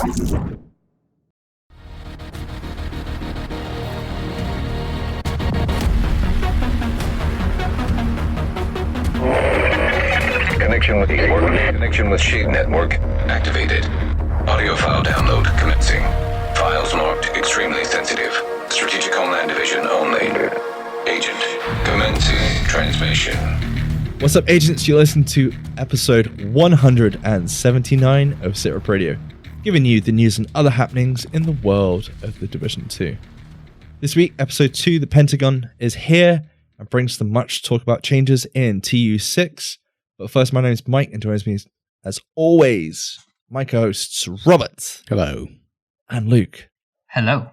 Connection with Shade Network activated. Audio file download commencing. Files marked extremely sensitive. Strategic Homeland Division only. Agent, commencing transmission. What's up, agents? You listen to episode 179 of SITREP Radio, giving you the news and other happenings in the world of the Division 2. This week, episode 2, the Pentagon is here and brings some much to talk about changes in TU6. But first, my name is Mike, and joins me, as always, my co-hosts Robert. Hello. And Luke. Hello.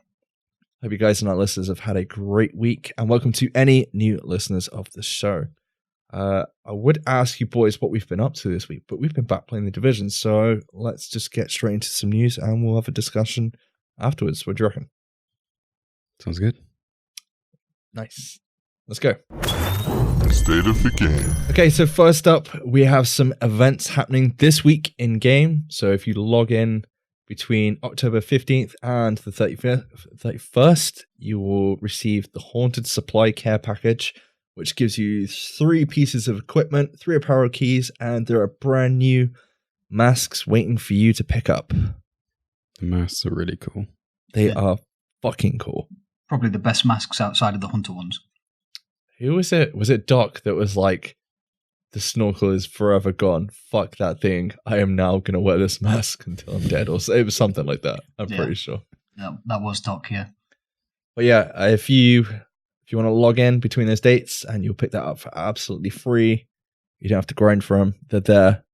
Hope you guys and our listeners have had a great week, and welcome to any new listeners of the show. I would ask you boys what we've been up to this week, but we've been back playing the Division, so let's just get straight into some news, and we'll have a discussion afterwards. What do you reckon? Sounds good. Nice. Let's go. State of the game. Okay, so first up, we have some events happening this week in game. So if you log in between October 15th and the 31st, you will receive the Haunted Supply Care Package, which gives you 3 pieces of equipment, 3 apparel keys, and there are brand new masks waiting for you to pick up. The masks are really cool. They are fucking cool. Probably the best masks outside of the Hunter ones. Who was it? Was it Doc that was like, the snorkel is forever gone. Fuck that thing. I am now going to wear this mask until I'm dead. Or it was something like that. I'm pretty sure. Yeah, that was Doc, yeah. But yeah, if you want to log in between those dates and you'll pick that up for absolutely free, you don't have to grind for them. They're there.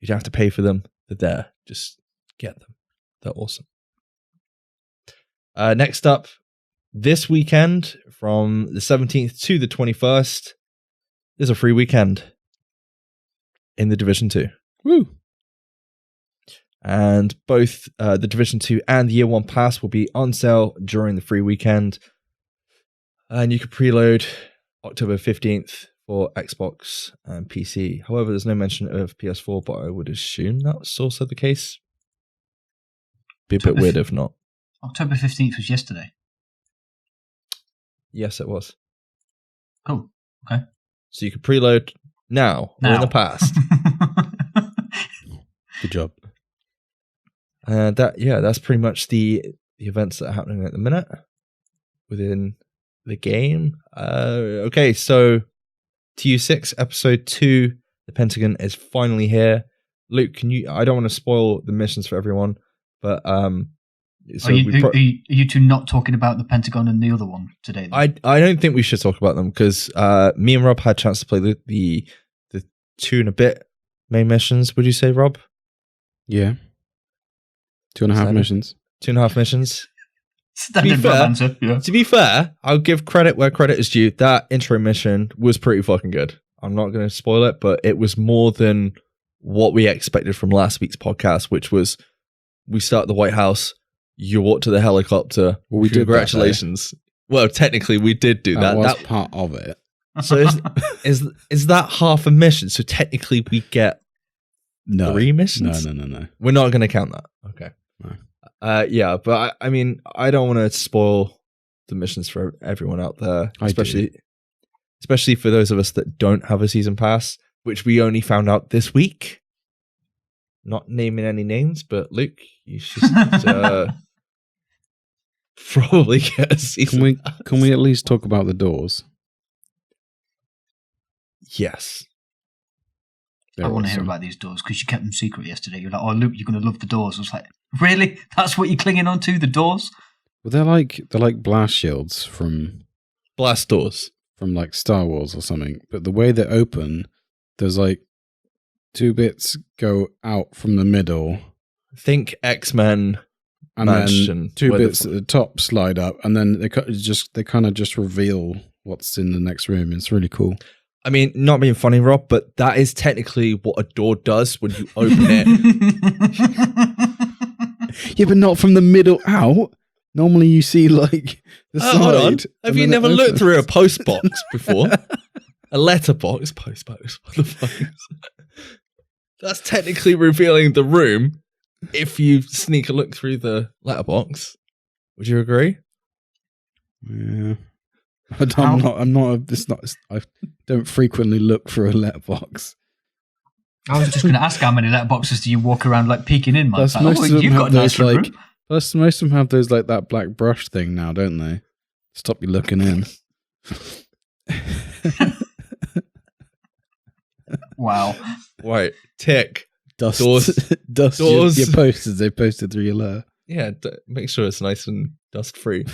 You don't have to pay for them. They're there. Just get them. They're awesome. Next up, this weekend, from the 17th to the 21st, there's a free weekend in the Division 2. Woo! And both the Division 2 and the Year 1 Pass will be on sale during the free weekend. And you can preload October 15th for Xbox and PC. However, there's no mention of PS4, but I would assume that's also the case. Be a bit weird if not. October 15th was yesterday. Yes, it was. Cool. Okay. So you can preload now. Or in the past. Good job. That's pretty much the events that are happening at the minute within the game. Okay, so TU6 episode 2, the Pentagon is finally here. Luke, I don't want to spoil the missions for everyone, but so are you two not talking about the Pentagon and the other one today? Then? I don't think we should talk about them because me and Rob had a chance to play the 2 and a bit main missions. Would you say, Rob? Yeah. 2.5 missions. 2.5 missions. To be fair, I'll give credit where credit is due. That intro mission was pretty fucking good. I'm not going to spoil it, but it was more than what we expected from last week's podcast, which was we start at the White House, you walk to the helicopter. Well, we did. Congratulations. Well, technically, we did do that. That was part of it. So is that half a mission? So technically, we get 3 missions? No. We're not going to count that. Okay. No. Yeah, but I mean, I don't want to spoil the missions for everyone out there, especially for those of us that don't have a season pass, which we only found out this week. Not naming any names, but Luke, you should probably get a season pass. Can we at least talk about the doors? Yes. I want to hear about these doors because you kept them secret yesterday. You're like, oh, Luke, you're going to love the doors. I was like, really? That's what you're clinging on to, the doors? Well, they're like blast shields from blast doors from like Star Wars or something. But the way they open, there's like 2 bits go out from the middle. Think X-Men, and then 2 bits at the top slide up, and then they kind of just reveal what's in the next room. It's really cool. I mean, not being funny, Rob, but that is technically what a door does when you open it. Yeah, but not from the middle out. Normally you see like the side. Hold on. Have you never looked through a post box before? A letterbox? Post box. What the fuck is that? That's technically revealing the room. if you sneak a look through the letterbox. Would you agree? Yeah. I don't frequently look for a letterbox. I was just going to ask how many letterboxes do you walk around like peeking in, man? Plus, you've got a nice room. Plus, most of them have those like that black brush thing now, don't they? Stop you looking in. Wow. Right. Tick. Dust. Doors. Your posters. They posted through your layer. Yeah. Make sure it's nice and dust free.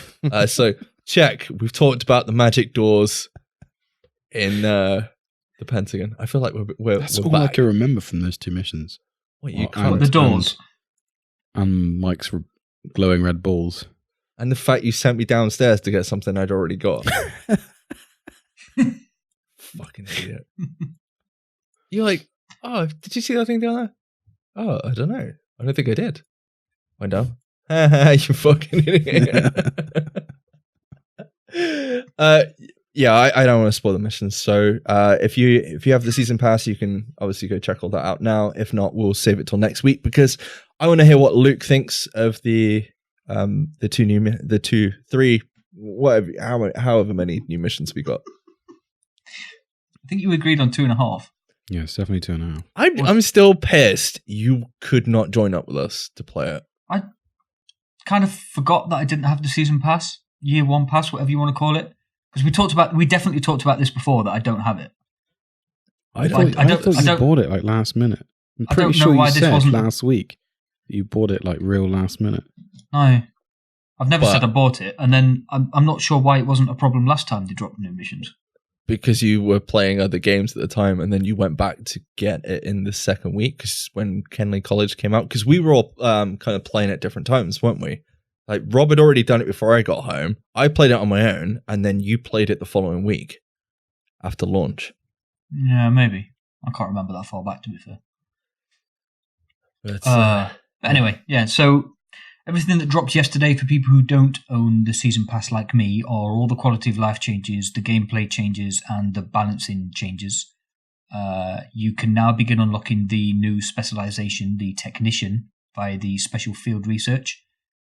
So check. We've talked about the magic doors in the Pentagon. I feel like That's we're all back. I can remember from those two missions. What you the doors and Mike's glowing red balls, and the fact you sent me downstairs to get something I'd already got. Fucking idiot. You're like, oh, did you see that thing down there? Oh, I don't know. I don't think I did. Went down. You fucking idiot. Yeah, I don't want to spoil the missions. So if you have the season pass, you can obviously go check all that out now. If not, we'll save it till next week because I want to hear what Luke thinks of the 3, whatever, however many new missions we got. I think you agreed on 2.5. Yeah, it's definitely 2.5. I'm still pissed you could not join up with us to play it. I kind of forgot that I didn't have the season pass, year 1 pass, whatever you want to call it. Because we definitely talked about this before that I don't have it. I thought you bought it like last minute. I'm pretty sure you said last week that you bought it like real last minute. No, I've never said I bought it, and then I'm not sure why it wasn't a problem last time they dropped new missions. Because you were playing other games at the time, and then you went back to get it in the second week when Kenley College came out. Because we were all kind of playing at different times, weren't we? Like, Rob had already done it before I got home. I played it on my own, and then you played it the following week after launch. Yeah, maybe. I can't remember that far back, to be fair. But anyway, yeah, so everything that dropped yesterday for people who don't own the season pass like me are all the quality of life changes, the gameplay changes, and the balancing changes. You can now begin unlocking the new specialization, the technician, via the special field research.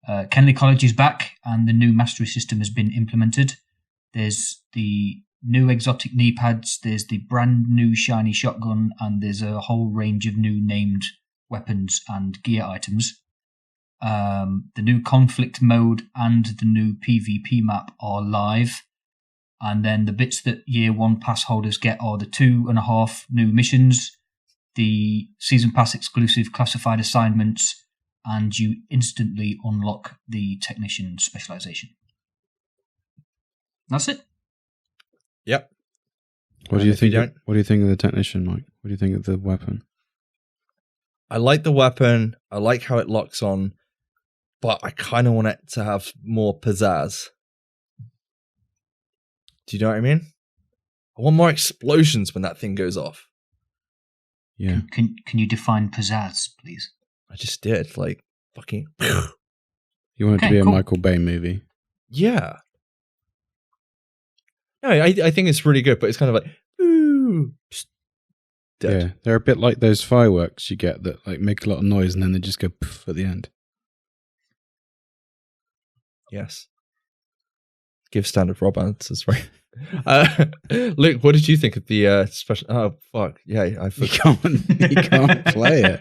Kenley College is back, and the new mastery system has been implemented. There's the new exotic knee pads, there's the brand new shiny shotgun, and there's a whole range of new named weapons and gear items. The new conflict mode and the new PvP map are live. And then the bits that year 1 pass holders get are the 2.5 new missions, the season pass exclusive classified assignments, and you instantly unlock the technician specialization. That's it. Yep. What do you think? What do you think of the technician, Mike? What do you think of the weapon? I like the weapon. I like how it locks on, but I kind of want it to have more pizzazz. Do you know what I mean? I want more explosions when that thing goes off. Yeah. Can you define pizzazz, please? I just did, like, fucking... You want it to be a Michael Bay movie? Yeah. No, I think it's really good, but it's kind of like, ooh, dead. Yeah, they're a bit like those fireworks you get that like make a lot of noise and then they just go poof at the end. Yes. Give standard Rob answers, right? Luke, what did you think of the special? Oh fuck, yeah, I forgot. You can't play it.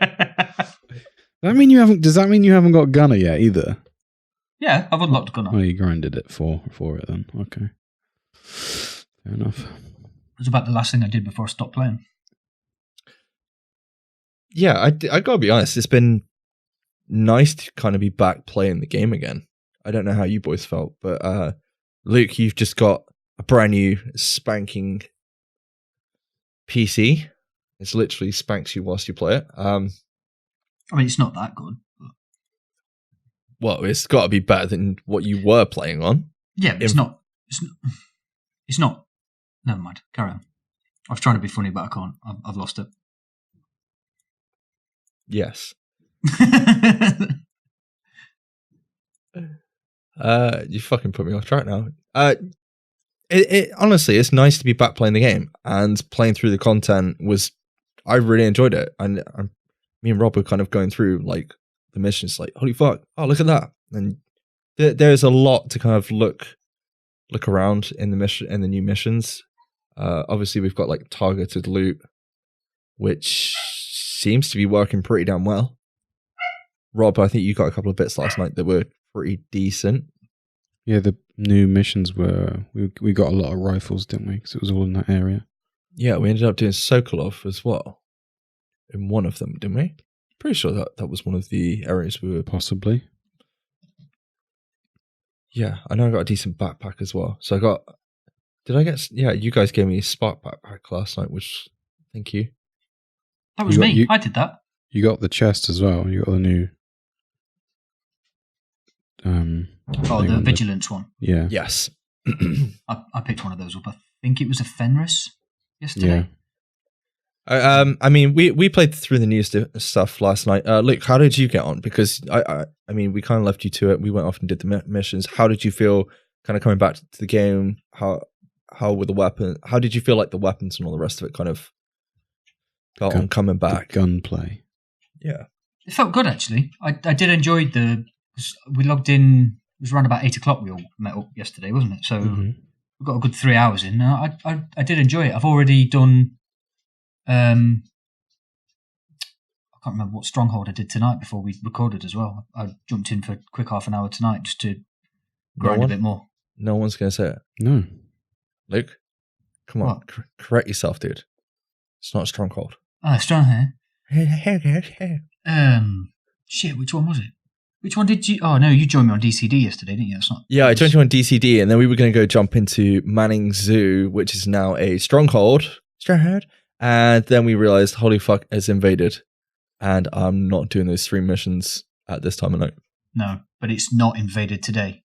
Does that mean you haven't got Gunner yet either? Yeah, I've unlocked Gunner. Oh, you grinded it for it then. Okay, fair enough. It was about the last thing I did before I stopped playing. Yeah, I gotta be honest. It's been nice to kind of be back playing the game again. I don't know how you boys felt, but Luke, you've just got a brand new spanking PC. It's literally spanks you whilst you play it. I mean, it's not that good. But... Well, it's got to be better than what you were playing on. Yeah, but it's not. It's not. Never mind. Carry on. I was trying to be funny, but I can't. I've lost it. Yes. You fucking put me off track now. It honestly, it's nice to be back playing the game, and playing through the content I really enjoyed it. And me and Rob were kind of going through like the missions, like, holy fuck, oh, look at that. And there's a lot to kind of look around in the mission, in the new missions. Obviously we've got like targeted loot, which seems to be working pretty damn well. Rob, I think you got a couple of bits last night that were pretty decent. Yeah, the new missions were, we got a lot of rifles, didn't we? Because it was all in that area. Yeah, we ended up doing Sokolov as well in one of them, didn't we? Pretty sure that was one of the areas we were... Possibly. Yeah, I know I got a decent backpack as well. So I got... Did I get... Yeah, you guys gave me a Spark backpack last night, which... Thank you. That was me. I did that. You got the chest as well. You got the new... the Vigilance one. Yeah. Yes. I picked one of those up. I think it was a Fenris yesterday. Yeah. I mean, we played through the new stuff last night. Luke, how did you get on? Because I mean, we kind of left you to it. We went off and did the missions. How did you feel kind of coming back to the game? How were the weapons? How did you feel like the weapons and all the rest of it kind of felt on coming back? Gunplay. Yeah. It felt good, actually. I did enjoy we logged in, it was around about 8 o'clock we all met up yesterday, wasn't it? So we got a good 3 hours in. I did enjoy it. I've already done, I can't remember what stronghold I did tonight before we recorded as well. I jumped in for a quick half an hour tonight just to grind a bit more. No one's going to say it. No. Luke, come on. Correct yourself, dude. It's not a stronghold. Stronghold. Shit, which one was it? Which one did you... Oh, no, you joined me on DCD yesterday, didn't you? Yeah, I joined you on DCD, and then we were going to go jump into Manning Zoo, which is now a stronghold. And then we realized, holy fuck, it's invaded. And I'm not doing those 3 missions at this time of night. No, but it's not invaded today,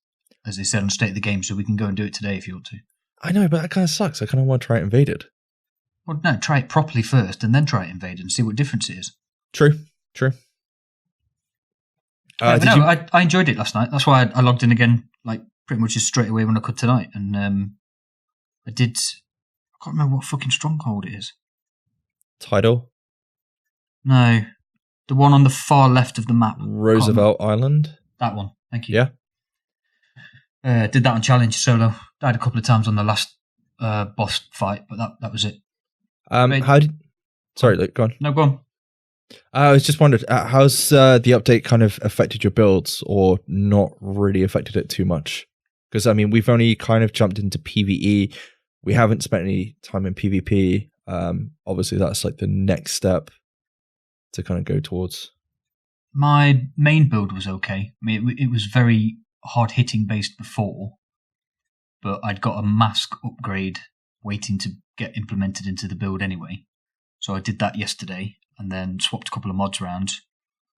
as they said on State of the Game, so we can go and do it today if you want to. I know, but that kind of sucks. I kind of want to try it invaded. Well, no, try it properly first, and then try it invaded and see what difference it is. True. I enjoyed it last night. That's why I logged in again, like pretty much just straight away when I could tonight. And I can't remember what fucking stronghold it is. Tidal? No, the one on the far left of the map. Roosevelt Island? That one. Thank you. Yeah. Did that on challenge solo. Died a couple of times on the last boss fight, but that was it. Sorry, Luke, go on. No, go on. I was just wondered, how's the update kind of affected your builds, or not really affected it too much? Because, I mean, we've only kind of jumped into PvE. We haven't spent any time in PvP. Obviously, that's like the next step to kind of go towards. My main build was okay. I mean, it was very hard-hitting based before, but I'd got a mask upgrade waiting to get implemented into the build anyway. So I did that yesterday, and then swapped a couple of mods around.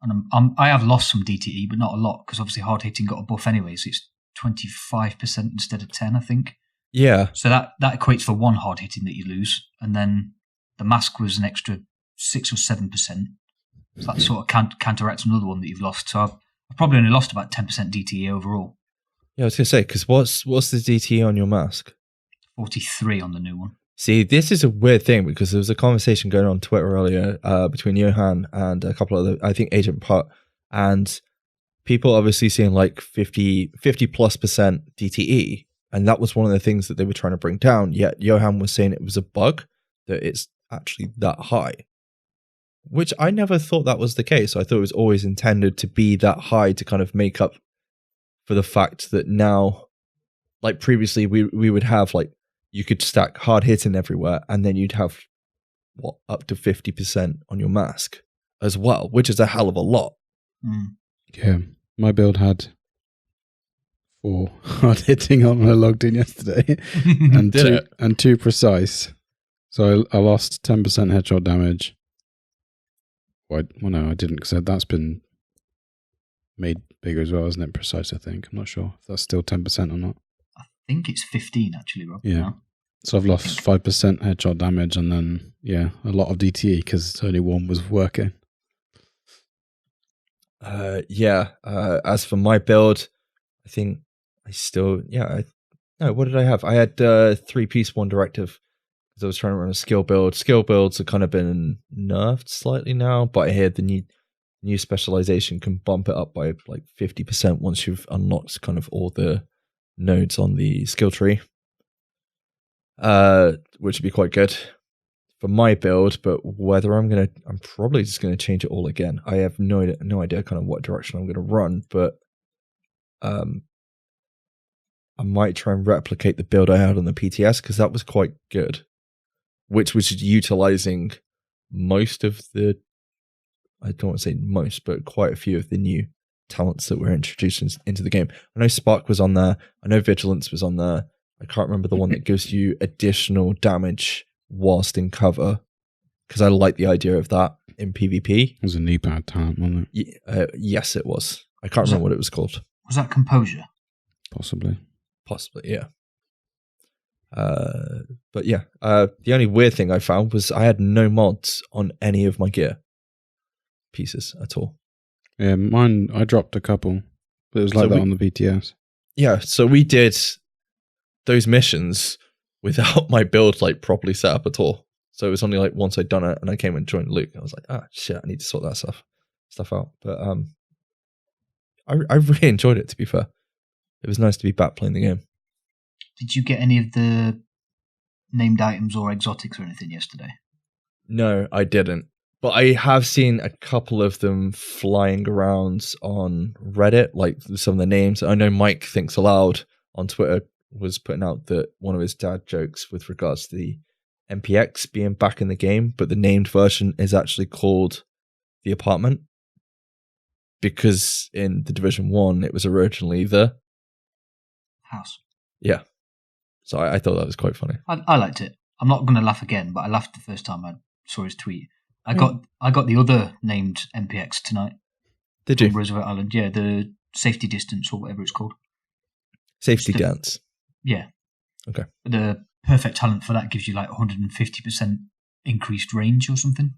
And I have lost some DTE, but not a lot, because obviously hard hitting got a buff anyway, so it's 25% instead of 10, I think. Yeah. So that equates for 1 hard hitting that you lose, and then the mask was an extra 6 or 7%. So that sort of counteracts another one that you've lost. So I've probably only lost about 10% DTE overall. Yeah, I was going to say, because what's the DTE on your mask? 43 on the new one. See, this is a weird thing, because there was a conversation going on Twitter earlier between Johan and a couple of other, I think Agent Putt, and people obviously seeing like 50+% DTE, and that was one of the things that they were trying to bring down, yet Johan was saying it was a bug, that it's actually that high, which I never thought that was the case. I thought it was always intended to be that high to kind of make up for the fact that now, like previously we would have like, you could stack hard hitting everywhere, and then you'd have up to 50% on your mask as well, which is a hell of a lot. Yeah, my build had 4 hard hitting on when I logged in yesterday, and 2 precise. So I lost 10% headshot damage. Well, no, I didn't, because that's been made bigger as well, isn't it? Precise, I think. I'm not sure if that's still 10% or not. I think it's 15 actually, Rob. Yeah. Now. So I've lost 5% headshot damage, and then a lot of DTE because only 1 was working. As for my build, I think I still what did I have? I had 3-piece 1 directive, because I was trying to run a skill build. Skill builds have kind of been nerfed slightly now, but I hear the new specialization can bump it up by like 50% once you've unlocked kind of all the nodes on the skill tree, which would be quite good for my build. But whether I'm probably just gonna change it all again. I have no idea kind of what direction I'm gonna run, but I might try and replicate the build I had on the PTS because that was quite good, which was utilizing most of the, I don't want to say most, but quite a few of the new talents that were introduced into the game. I know Spark was on there. I know Vigilance was on there. I can't remember the one that gives you additional damage whilst in cover, because I like the idea of that in PvP. It was a knee pad talent, wasn't it? Yes, it was. I can't remember what it was called. Was that Composure? Possibly, yeah. But yeah, the only weird thing I found was I had no mods on any of my gear pieces at all. Yeah, mine, I dropped a couple, but it was like that on the BTS. Yeah, so we did those missions without my build like properly set up at all. So it was only like once I'd done it and I came and joined Luke, I was like, shit, I need to sort that stuff out. But I really enjoyed it, to be fair. It was nice to be back playing the game. Did you get any of the named items or exotics or anything yesterday? No, I didn't. But I have seen a couple of them flying around on Reddit, like some of the names. I know Mike Thinks Aloud on Twitter was putting out that one of his dad jokes with regards to the MPX being back in the game, but the named version is actually called The Apartment, because in the Division 1 it was originally the House. Yeah. So I thought that was quite funny. I liked it. I'm not going to laugh again, but I laughed the first time I saw his tweet. I got the other named MPX tonight. Did you? Roosevelt Island, yeah, the safety distance or whatever it's called. Safety dance. Yeah. Okay. The perfect talent for that gives you like 150% increased range or something.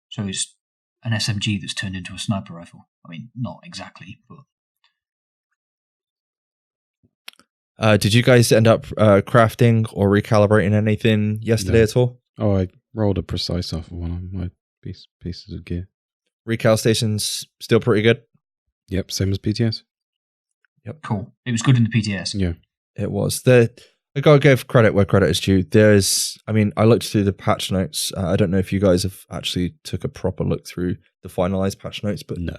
So it's an SMG that's turned into a sniper rifle. I mean, not exactly, but... Did you guys end up crafting or recalibrating anything yesterday at all? Oh, I rolled a precise off of one of my pieces of gear. Recal stations still pretty good? Yep, same as PTS. Yep. Cool. It was good in the PTS. Yeah. It was. I gotta give credit where credit is due. I looked through the patch notes. I don't know if you guys have actually took a proper look through the finalized patch notes, but no.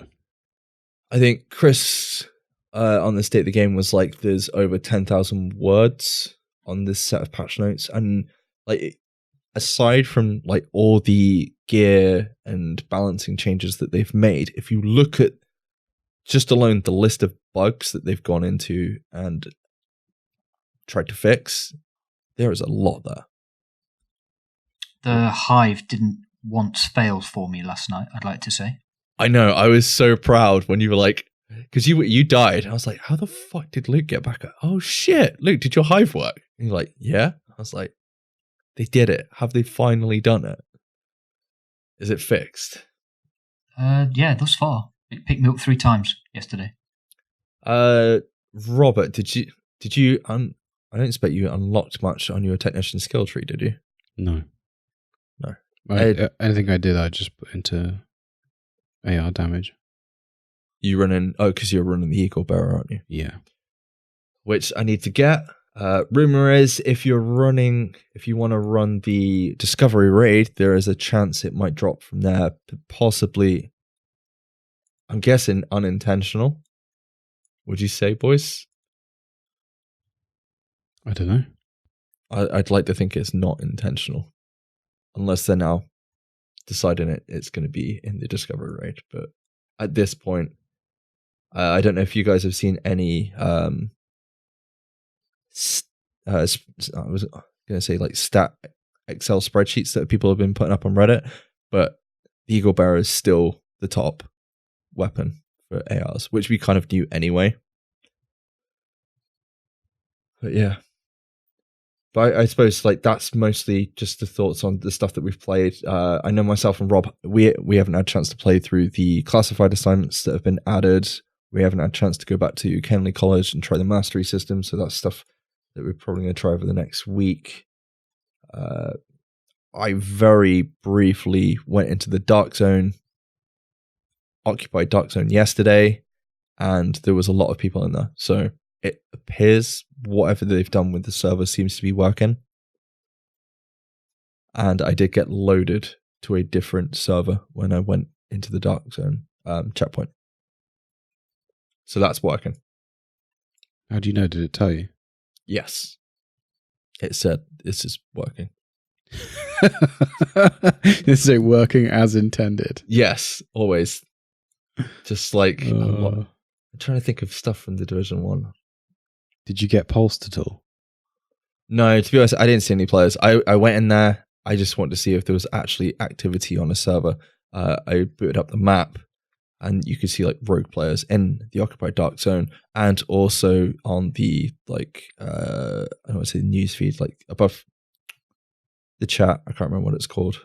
I think Chris on the state of the game was like, there's over 10,000 words on this set of patch notes, and like, aside from like all the gear and balancing changes that they've made, if you look at just alone the list of bugs that they've gone into and tried to fix, there is a lot there. The Hive didn't once fail for me last night, I'd like to say. I know, I was so proud when you were like, because you died. I was like, how the fuck did Luke get back up? Oh shit, Luke, did your Hive work? And you're like, yeah. I was like, they did it. Have they finally done it? Is it fixed? Yeah, thus far. It picked me up 3 times yesterday. Robert, did you I don't expect you unlocked much on your technician skill tree, did you? No. No. Anything I did, I just put into AR damage. You running? Oh, because you're running the Eagle Bearer, aren't you? Yeah. Which I need to get. Rumor is, if you want to run the Discovery Raid, there is a chance it might drop from there. Possibly, I'm guessing unintentional. Would you say, boys? I don't know. I'd like to think it's not intentional, unless they're now deciding it's going to be in the Discovery Raid. But at this point, I don't know if you guys have seen any. I was going to say like stat Excel spreadsheets that people have been putting up on Reddit, but the Eagle Bearer is still the top weapon for ARs, which we kind of knew anyway. But yeah. But I suppose like that's mostly just the thoughts on the stuff that we've played. I know myself and Rob, we haven't had a chance to play through the classified assignments that have been added. We haven't had a chance to go back to Kenley College and try the mastery system. So that's stuff that we're probably going to try over the next week. I very briefly went into the Dark Zone occupied Dark Zone yesterday, and there was a lot of people in there. So it appears whatever they've done with the server seems to be working. And I did get loaded to a different server when I went into the Dark Zone checkpoint. So that's working. How do you know? Did it tell you? Yes. It said this is working. Is it working as intended? Yes, always. Just like I'm trying to think of stuff from the Division 1. Did you get pulsed at all? No, to be honest, I didn't see any players. I went in there. I just wanted to see if there was actually activity on a server. I booted up the map, and you could see like rogue players in the occupied Dark Zone, and also on the like I don't want to say news feed, like above the chat. I can't remember what it's called. Do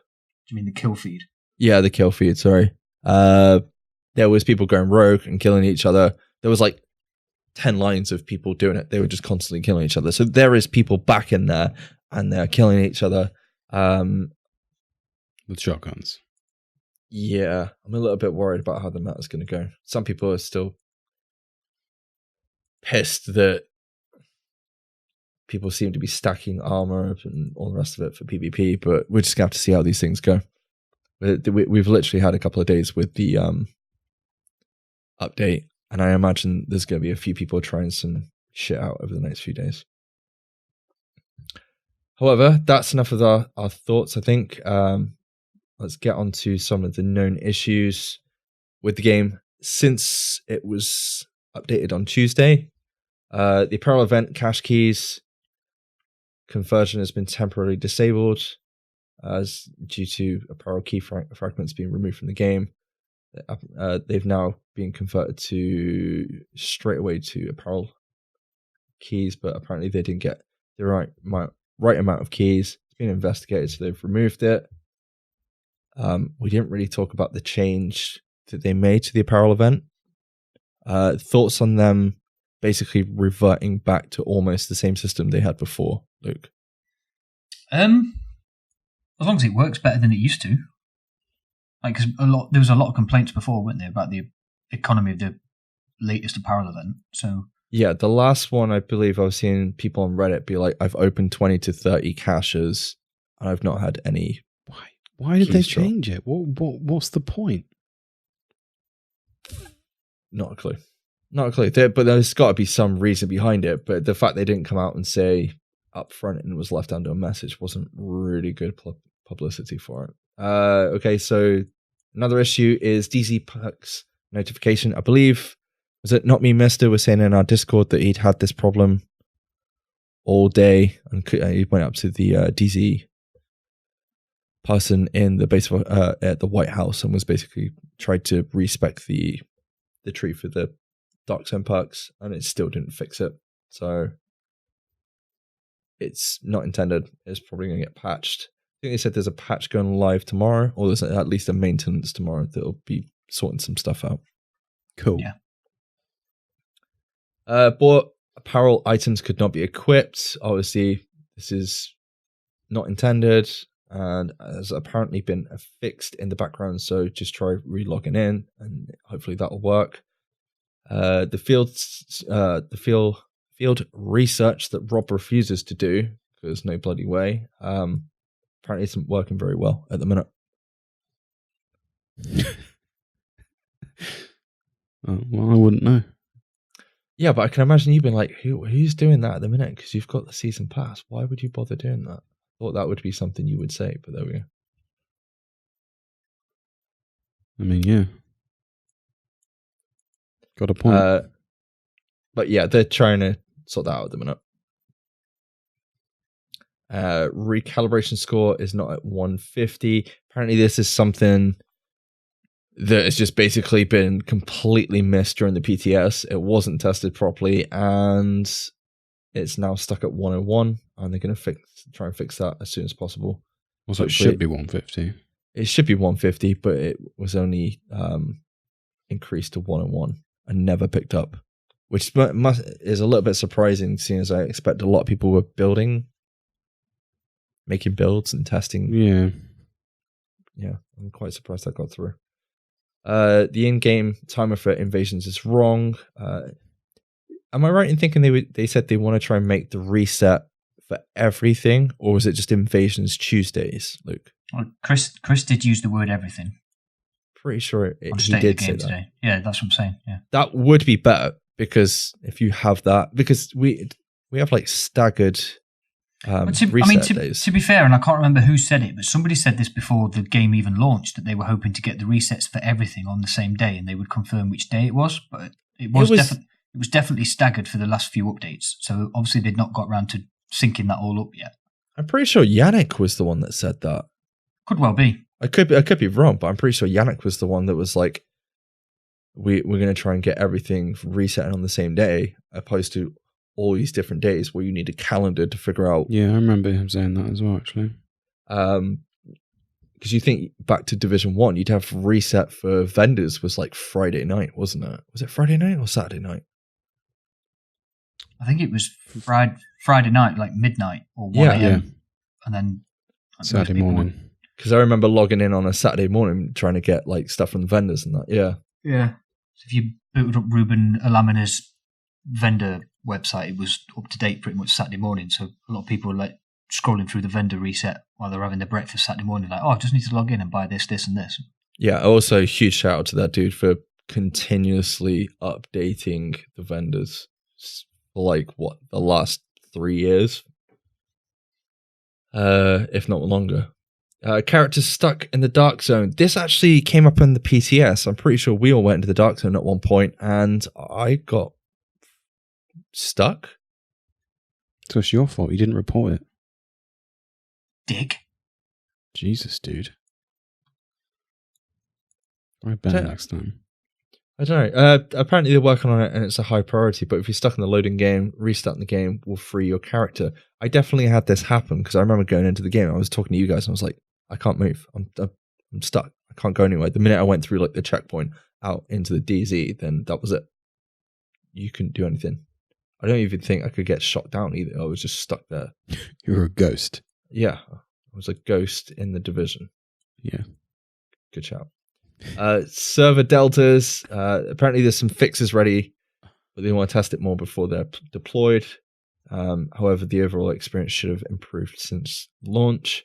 you mean the kill feed? Yeah, the kill feed. Sorry. There was people going rogue and killing each other. There was like 10 lines of people doing it. They were just constantly killing each other. So there is people back in there, and they're killing each other. With shotguns. Yeah, I'm a little bit worried about how the meta's going to go. Some people are still pissed that people seem to be stacking armor and all the rest of it for PvP, but we're just going to have to see how these things go. We've literally had a couple of days with the update, and I imagine there's going to be a few people trying some shit out over the next few days. However, that's enough of our thoughts, I think. Let's get on to some of the known issues with the game. Since it was updated on Tuesday, the apparel event cache keys conversion has been temporarily disabled as due to apparel key fragments being removed from the game. They've now been converted to straight away to apparel keys, but apparently they didn't get the right amount of keys. It's been investigated, so they've removed it. We didn't really talk about the change that they made to the apparel event. Thoughts on them basically reverting back to almost the same system they had before, Luke? As long as it works better than it used to. Like, cause there was a lot of complaints before, weren't there, about the economy of the latest apparel event. So yeah, the last one, I believe I was seeing people on Reddit be like, I've opened 20 to 30 caches and I've not had any. Why did they change it? What's the point? Not a clue. But there's got to be some reason behind it. But the fact they didn't come out and say up front and it was left under a message wasn't really good publicity for it. Okay, so another issue is DZ Puck's notification. I believe, was it Not Me Mister was saying in our Discord that he'd had this problem all day, and he went up to the DZ person in the base of, at the White House and was basically tried to respec the tree for the Dark Zone perks, and it still didn't fix it. So it's not intended. It's probably going to get patched. I think they said there's a patch going live tomorrow, or there's at least a maintenance tomorrow that'll be sorting some stuff out. Cool. Yeah. But apparel items could not be equipped. Obviously, this is not intended and has apparently been fixed in the background. So just try re-logging in, and hopefully that'll work. The field research that Rob refuses to do, because no bloody way, apparently isn't working very well at the minute. Oh, well, I wouldn't know. Yeah, but I can imagine you've been like, who's doing that at the minute? Because you've got the season pass. Why would you bother doing that? I thought that would be something you would say, but there we go. I mean, yeah. Got a point. But yeah, they're trying to sort that out at the minute. Recalibration score is not at 150. Apparently this is something that has just basically been completely missed during the PTS. It wasn't tested properly, and it's now stuck at 101, and they're going to try and fix that as soon as possible. So it should be 150. It should be 150, but it was only increased to 101 and never picked up, which is a little bit surprising, seeing as I expect a lot of people were making builds and testing. Yeah. Yeah, I'm quite surprised that got through. The in-game timer for invasions is wrong. Am I right in thinking they said they want to try and make the reset for everything, or was it just invasions Tuesdays, Luke? Well, Chris did use the word everything. Pretty sure he did say that. Today. Yeah, that's what I'm saying. Yeah, that would be better, because if you have that, because we have like staggered reset days. To be fair, and I can't remember who said it, but somebody said this before the game even launched, that they were hoping to get the resets for everything on the same day, and they would confirm which day it was. But it was definitely staggered for the last few updates. So obviously they'd not got around to syncing that all up yet. I'm pretty sure Yannick was the one that said that. Could well be. I could be wrong, but I'm pretty sure Yannick was the one that was like, we're going to try and get everything reset on the same day, opposed to all these different days where you need a calendar to figure out. Yeah, I remember him saying that as well, actually. Because you think back to Division 1, you'd have reset for vendors was like Friday night, wasn't it? Was it Friday night or Saturday night? I think it was Friday night, like midnight or 1 a.m. And then Saturday morning. Because I remember logging in on a Saturday morning trying to get like stuff from the vendors and that. Yeah. Yeah. So if you booted up Ruben Alamina's vendor website, it was up to date pretty much Saturday morning. So a lot of people were like scrolling through the vendor reset while they're having their breakfast Saturday morning, like, oh, I just need to log in and buy this, this, and this. Yeah. Also, huge shout out to that dude for continuously updating the vendors for like the last 3 years, if not longer. Characters stuck in the dark zone. This actually came up in the PTS. I'm pretty sure we all went into the dark zone at one point, and I got stuck. So it's your fault. You didn't report it. Dick. Jesus, dude. I bet next time. I don't know. Apparently they're working on it and it's a high priority, but if you're stuck in the loading game, restarting the game will free your character. I definitely had this happen because I remember going into the game, I was talking to you guys and I was like, I can't move. I'm stuck. I can't go anywhere. The minute I went through like the checkpoint out into the DZ, then that was it. You couldn't do anything. I don't even think I could get shot down either. I was just stuck there. You were a ghost. Yeah. I was a ghost in the Division. Yeah. Good shout. Server deltas. Apparently there's some fixes ready, but they want to test it more before they're deployed. However, the overall experience should have improved since launch.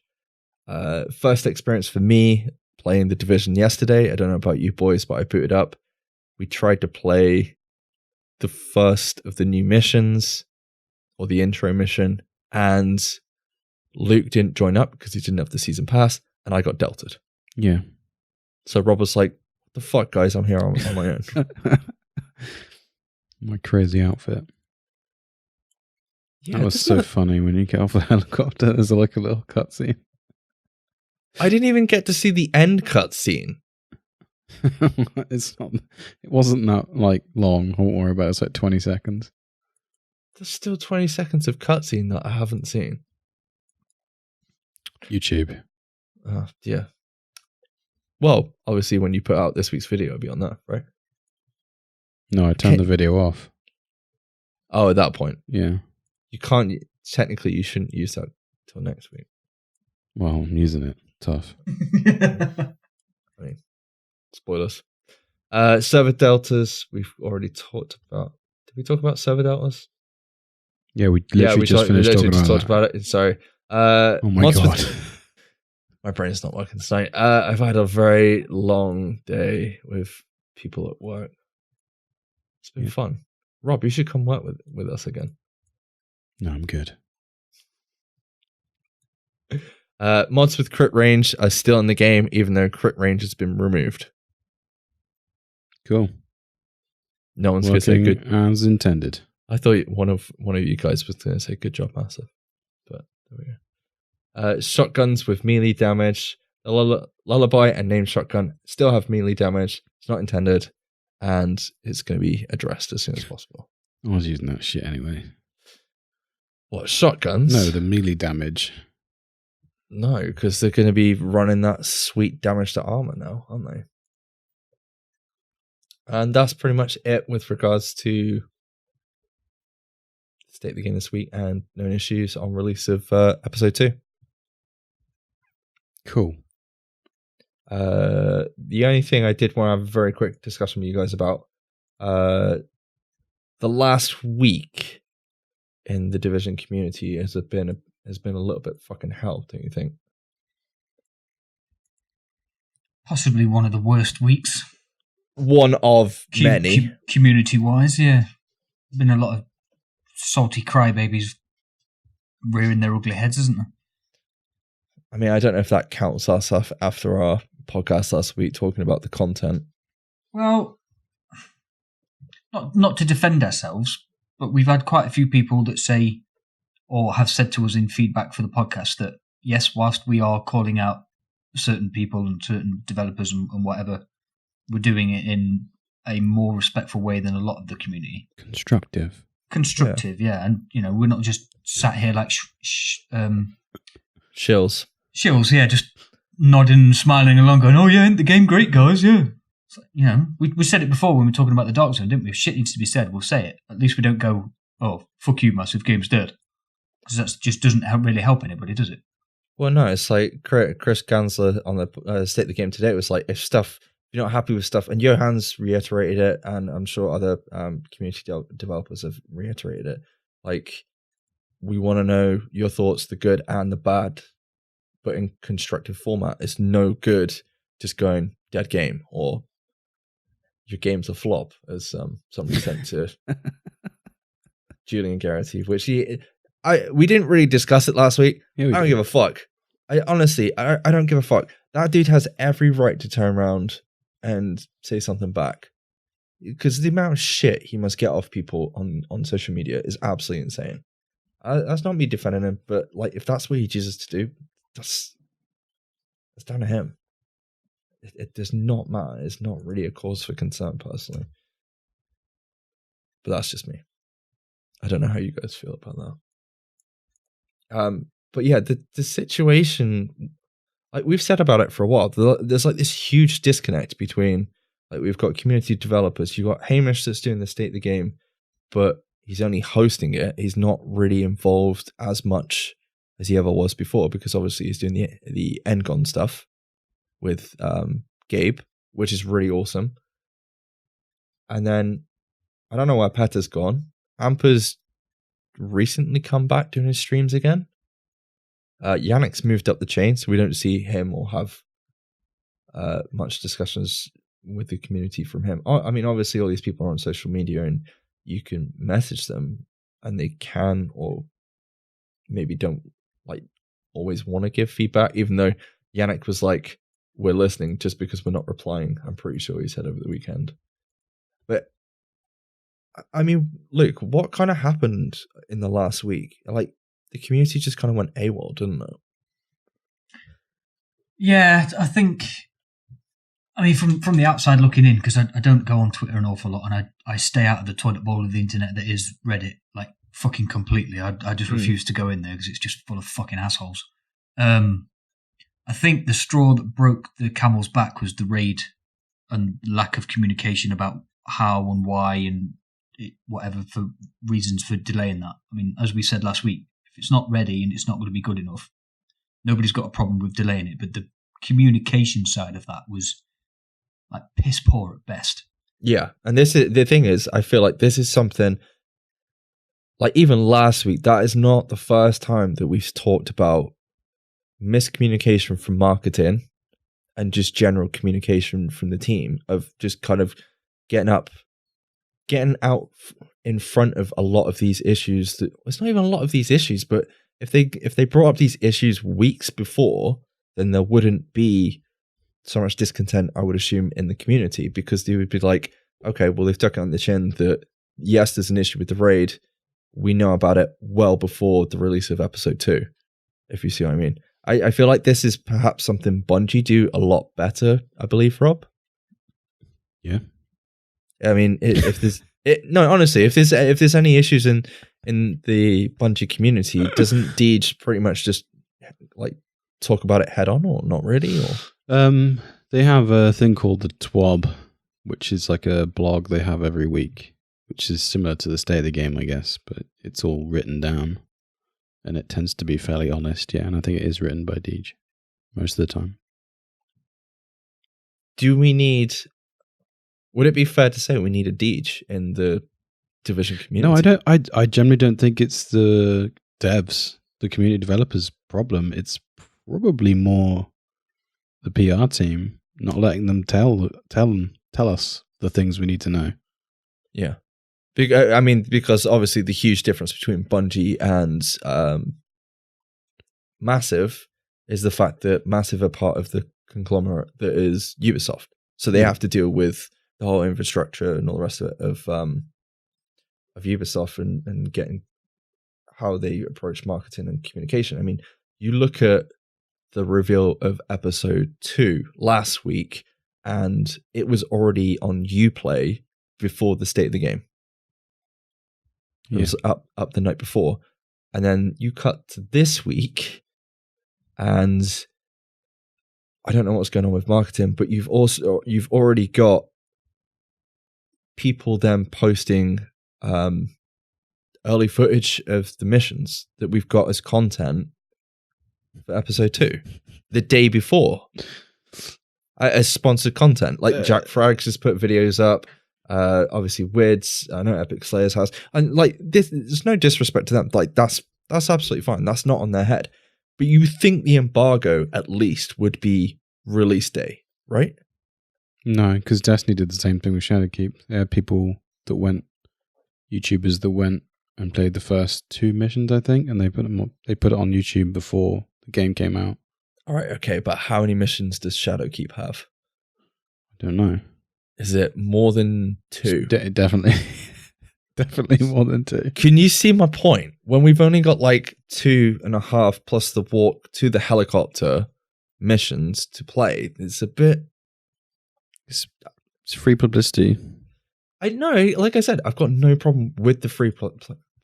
First experience for me playing the Division yesterday. I don't know about you boys, but I booted up. We tried to play the first of the new missions, or the intro mission, and Luke didn't join up because he didn't have the season pass, and I got delted. Yeah. So Rob was like, what the fuck, guys? I'm here on my own. My crazy outfit. Yeah, that was so funny when you get off the helicopter. There's like a little cutscene. I didn't even get to see the end cutscene. It's not. It wasn't that like long. Don't worry about it. It's like 20 seconds. There's still 20 seconds of cutscene that I haven't seen. YouTube. Yeah. Well, obviously, when you put out this week's video, it'll be on that, right? No, I turned the video off. Oh, at that point. Yeah. You can't. Technically, you shouldn't use that till next week. Well, I'm using it. Tough. I mean, spoilers. Server deltas, we've already talked about. Did we talk about server deltas? Yeah, we literally just finished talking about it. Sorry. Oh my god. My brain's not working tonight. I've had a very long day with people at work. It's been fun. Rob, you should come work with us again. No, I'm good. Mods with crit range are still in the game, even though crit range has been removed. Cool. No one's going to say good as intended. I thought one of you guys was going to say good job, Massive. But there we go. Shotguns with melee damage. Lullaby and named shotgun still have melee damage. It's not intended, and it's going to be addressed as soon as possible. I was using that shit anyway. What, shotguns? No, the melee damage. No, because they're going to be running that sweet damage to armor now, aren't they? And that's pretty much it with regards to State of the Game this week and known issues on release of episode 2. Cool. the only thing I did want to have a very quick discussion with you guys about the last week in the Division community has been a little bit fucking hell, don't you think? Possibly one of the worst weeks. One of many. Community-wise, yeah. Been a lot of salty crybabies rearing their ugly heads, isn't there? I mean, I don't know if that counts us after our podcast last week talking about the content. Well, not to defend ourselves, but we've had quite a few people that say, or have said to us in feedback for the podcast, that yes, whilst we are calling out certain people and certain developers and whatever, we're doing it in a more respectful way than a lot of the community. Constructive, yeah. And, we're not just sat here like Shills, yeah, just nodding and smiling along, going, "Oh yeah, ain't the game great, guys?" Yeah, we said it before when we were talking about the Dark Zone, didn't we? If shit needs to be said, we'll say it. At least we don't go, "Oh, fuck you, massive game's dead," because that just doesn't really help anybody, does it? Well, no, it's like Chris Gansler on the State of the Game today was like, if you're not happy with stuff, and Johan's reiterated it, and I'm sure other community developers have reiterated it, like, we want to know your thoughts, the good and the bad, but in constructive format. It's no good just going dead game or your game's a flop, as somebody sent to Julian Garrity, which we didn't really discuss it last week. I don't give a fuck. I don't give a fuck. That dude has every right to turn around and say something back, because the amount of shit he must get off people on social media is absolutely insane. That's not me defending him, but like, if that's what he chooses to do, that's down to him. It does not matter. It's not really a cause for concern, personally. But that's just me. I don't know how you guys feel about that. But yeah, the situation, like we've said about it for a while, there's like this huge disconnect between, like, we've got community developers. You've got Hamish that's doing the State of the Game, but he's only hosting it. He's not really involved as much as he ever was before, because obviously he's doing the Engon stuff with Gabe, which is really awesome. And then I don't know where Petter's gone. Ampa's recently come back doing his streams again. Yannick's moved up the chain, so we don't see him or have much discussions with the community from him. I mean, obviously all these people are on social media and you can message them and they can or maybe don't like always want to give feedback, even though Yannick was like, we're listening just because we're not replying. I'm pretty sure he said over the weekend. But I mean, look, what kind of happened in the last week? Like, the community just kind of went AWOL, didn't it? Yeah, I think, I mean, from the outside looking in, because I don't go on Twitter an awful lot, and I stay out of the toilet bowl of the internet that is Reddit, like, fucking completely. I just refuse to go in there because it's just full of fucking assholes. I think the straw that broke the camel's back was the raid and lack of communication about how and why and whatever for reasons for delaying that. I mean, as we said last week, if it's not ready and it's not going to be good enough, nobody's got a problem with delaying it. But the communication side of that was like piss poor at best. Yeah, and this is the thing is, I feel like this is something like even last week. That is not the first time that we've talked about miscommunication from marketing and just general communication from the team of just kind of getting out in front of a lot of these issues. That it's not even a lot of these issues, but if they brought up these issues weeks before, then there wouldn't be so much discontent, I would assume, in the community, because they would be like, okay, well, they've tucked it on the chin that yes, there's an issue with the raid. We know about it well before the release of episode 2, if you see what I mean. I feel like this is perhaps something Bungie do a lot better, I believe, Rob. Yeah. I mean, if there's any issues in the Bungie community, doesn't Deej pretty much just like talk about it head on, or not really? Or they have a thing called the TWAB, which is like a blog they have every week, which is similar to the State of the Game, I guess, but it's all written down, and it tends to be fairly honest. Yeah, and I think it is written by Deej most of the time. do we need? Would it be fair to say we need a Deej in the Division community? No, I don't. I generally don't think it's the devs, the community developers' problem. It's probably more the PR team not letting them tell us the things we need to know. Yeah. Because obviously the huge difference between Bungie and Massive is the fact that Massive are part of the conglomerate that is Ubisoft. So they have to deal with the whole infrastructure and all the rest of it of Ubisoft and getting how they approach marketing and communication. I mean, you look at the reveal of episode 2 last week, and it was already on Uplay before the state of the game. It was up the night before. And then you cut to this week, and I don't know what's going on with marketing, but you've already got people then posting early footage of the missions that we've got as content for episode 2 the day before as sponsored content. Like Jack Frags has put videos up. Obviously Wids, I know Epic Slayers has, and like this, there's no disrespect to them. Like that's absolutely fine. That's not on their head. But you think the embargo at least would be release day, right? No, because Destiny did the same thing with Shadowkeep. There are people that went, YouTubers that went and played the first 2 missions, I think, and they put it on YouTube before the game came out. All right, okay, but how many missions does Shadowkeep have? I don't know. Is it more than 2? Definitely. Definitely more than 2. Can you see my point? When we've only got like 2.5 plus the walk to the helicopter missions to play, it's a bit... It's free publicity. I know, like I said, I've got no problem with the free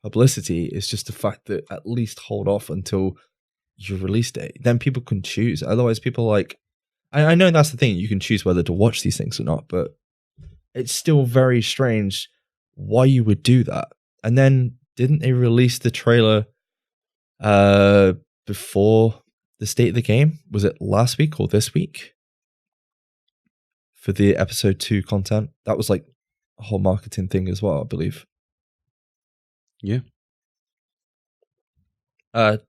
publicity. It's just the fact that at least hold off until your release date. Then people can choose. Otherwise, people like... I know that's the thing. You can choose whether to watch these things or not, but it's still very strange why you would do that. And then didn't they release the trailer before the state of the game? Was it last week or this week? For the episode 2 content. That was like a whole marketing thing as well, I believe. Yeah.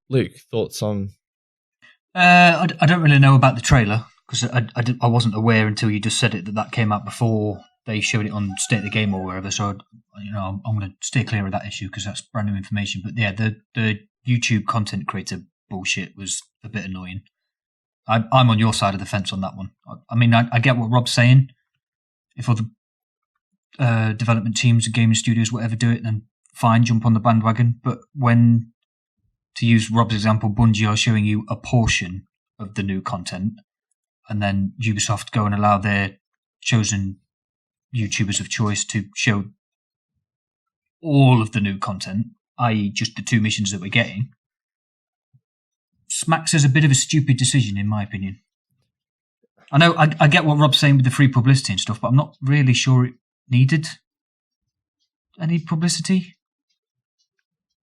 Luke, thoughts on... I don't really know about the trailer, because I wasn't aware until you just said it that came out before they showed it on State of the Game or wherever. So, I'm going to stay clear of that issue because that's brand new information. But yeah, the YouTube content creator bullshit was a bit annoying. I'm on your side of the fence on that one. I mean, I get what Rob's saying. If other development teams and gaming studios, whatever, do it, then fine, jump on the bandwagon. But when, to use Rob's example, Bungie are showing you a portion of the new content, and then Ubisoft go and allow their chosen YouTubers of choice to show all of the new content, i.e. just the 2 missions that we're getting, smacks as a bit of a stupid decision, in my opinion. I know I get what Rob's saying with the free publicity and stuff, but I'm not really sure it needed any publicity.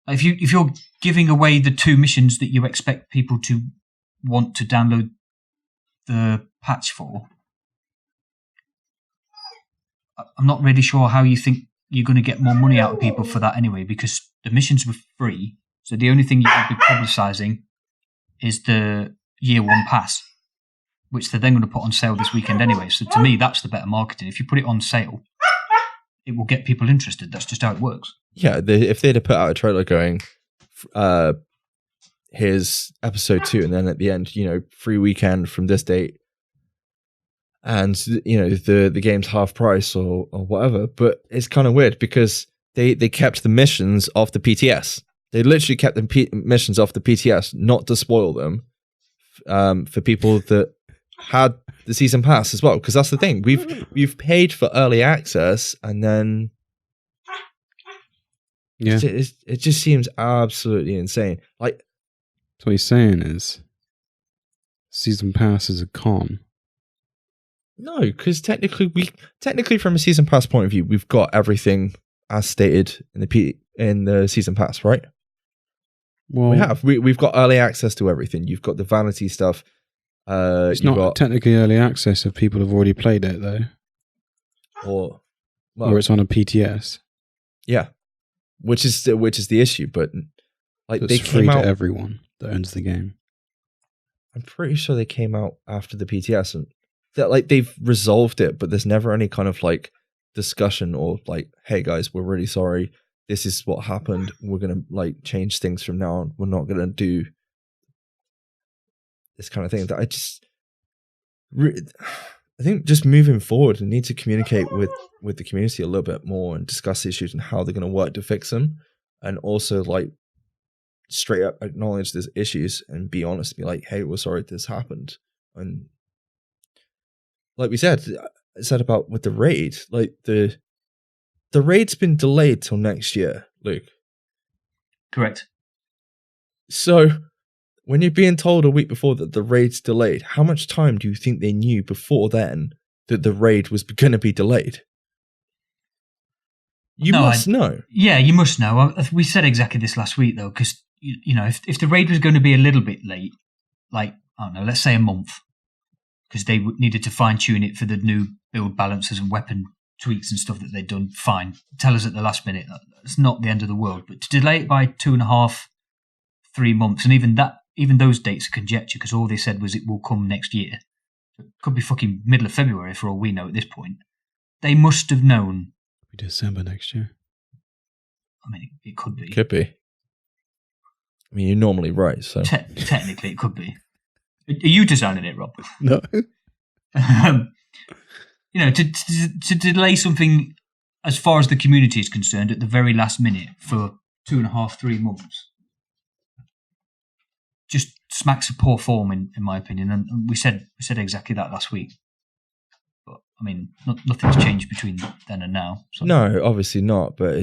If you're giving away the 2 missions that you expect people to want to download the patch for, I'm not really sure how you think you're going to get more money out of people for that anyway, because the missions were free, so the only thing you would be publicising is the year 1 pass, which they're then going to put on sale this weekend anyway. So to me, that's the better marketing. If you put it on sale, it will get people interested. That's just how it works. Yeah, if they'd have put out a trailer going, here's episode 2, and then at the end, free weekend from this date, and the game's half price or whatever. But it's kind of weird because they kept the missions off the PTS. They literally kept the missions off the PTS, not to spoil them for people that had the season pass as well. Because that's the thing, we've paid for early access, and then it just seems absolutely insane. Like, so what he's saying is, season pass is a con. No, because technically from a season pass point of view, we've got everything as stated in the season pass, right? Well, we've got early access to everything. You've got the vanity stuff, It's not technically early access if people have already played it, though. Or it's on a PTS. Yeah, which is the issue. But like so they it's free came to out, everyone that owns the game. I'm pretty sure they came out after the PTS, and that like they've resolved it, but there's never any kind of like discussion or like, hey guys, we're really sorry. This is what happened. We're gonna like change things from now on. We're not gonna do this kind of thing. That I think just moving forward, we need to communicate with the community a little bit more and discuss issues and how they're going to work to fix them, and also like straight up acknowledge there's issues and be honest, be like, hey, we're sorry this happened. And like we said about with the raid, like the raid's been delayed till next year, Luke. Correct. So when you're being told a week before that the raid's delayed, how much time do you think they knew before then that the raid was going to be delayed? You must know. Yeah, you must know. We said exactly this last week, though, because, you know, if the raid was going to be a little bit late, like, I don't know, let's say a month, because they needed to fine-tune it for the new build balances and weapon tweaks and stuff that they'd done, fine. Tell us at the last minute. It's not the end of the world. But to delay it by 2.5, 3 months, and even those dates are conjecture, because all they said was it will come next year. It could be fucking middle of February for all we know at this point. They must have known. December next year. I mean, it could be. Could be. I mean, you're normally right, so. Technically, it could be. Are you designing it, Rob? No. You know, to delay something as far as the community is concerned at the very last minute for 2.5, 3 months just smacks of poor form, in my opinion. And we said exactly that last week. But I mean, nothing's changed between then and now. So. No, obviously not. But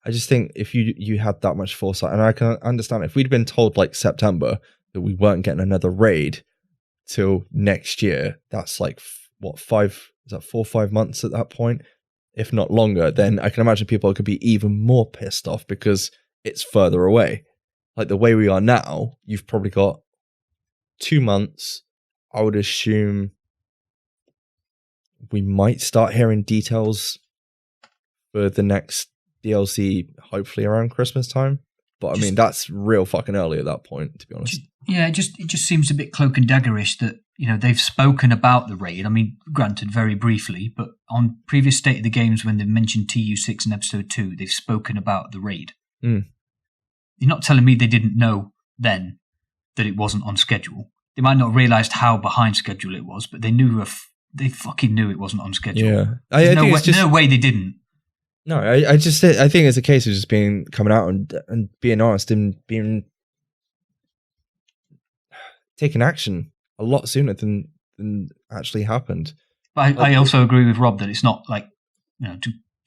I just think if you had that much foresight, and I can understand if we'd been told like September that we weren't getting another raid till next year, that's like what, 4 or 5 months at that point, if not longer. Then I can imagine people could be even more pissed off because it's further away. Like the way we are now, you've probably got 2 months. I would assume we might start hearing details for the next DLC, hopefully around Christmas time. But I mean, that's real fucking early at that point, to be honest. Yeah, it just seems a bit cloak and daggerish that, you know, they've spoken about the raid. I mean, granted, very briefly, but on previous State of the Games, when they mentioned TU6 in episode 2, they've spoken about the raid. Mm. You're not telling me they didn't know then that it wasn't on schedule. They might not have realised how behind schedule it was, but they knew they fucking knew it wasn't on schedule. Yeah, No way they didn't. No, I think it's a case of just coming out and being honest and taking action a lot sooner than actually happened. But I also agree with Rob that it's not like, you know,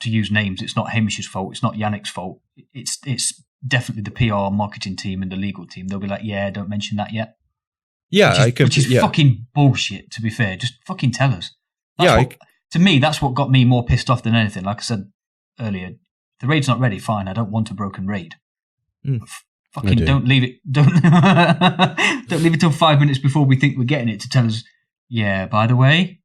to use names, it's not Hamish's fault, it's not Yannick's fault. It's definitely the PR marketing team and the legal team. They'll be like, yeah, don't mention that yet. Yeah, which is fucking bullshit, to be fair. Just fucking tell us. To me, that's what got me more pissed off than anything. Like I said earlier, the raid's not ready, fine, I don't want a broken raid. Fucking don't leave it don't leave it till 5 minutes before we think we're getting it to tell us, yeah, by the way,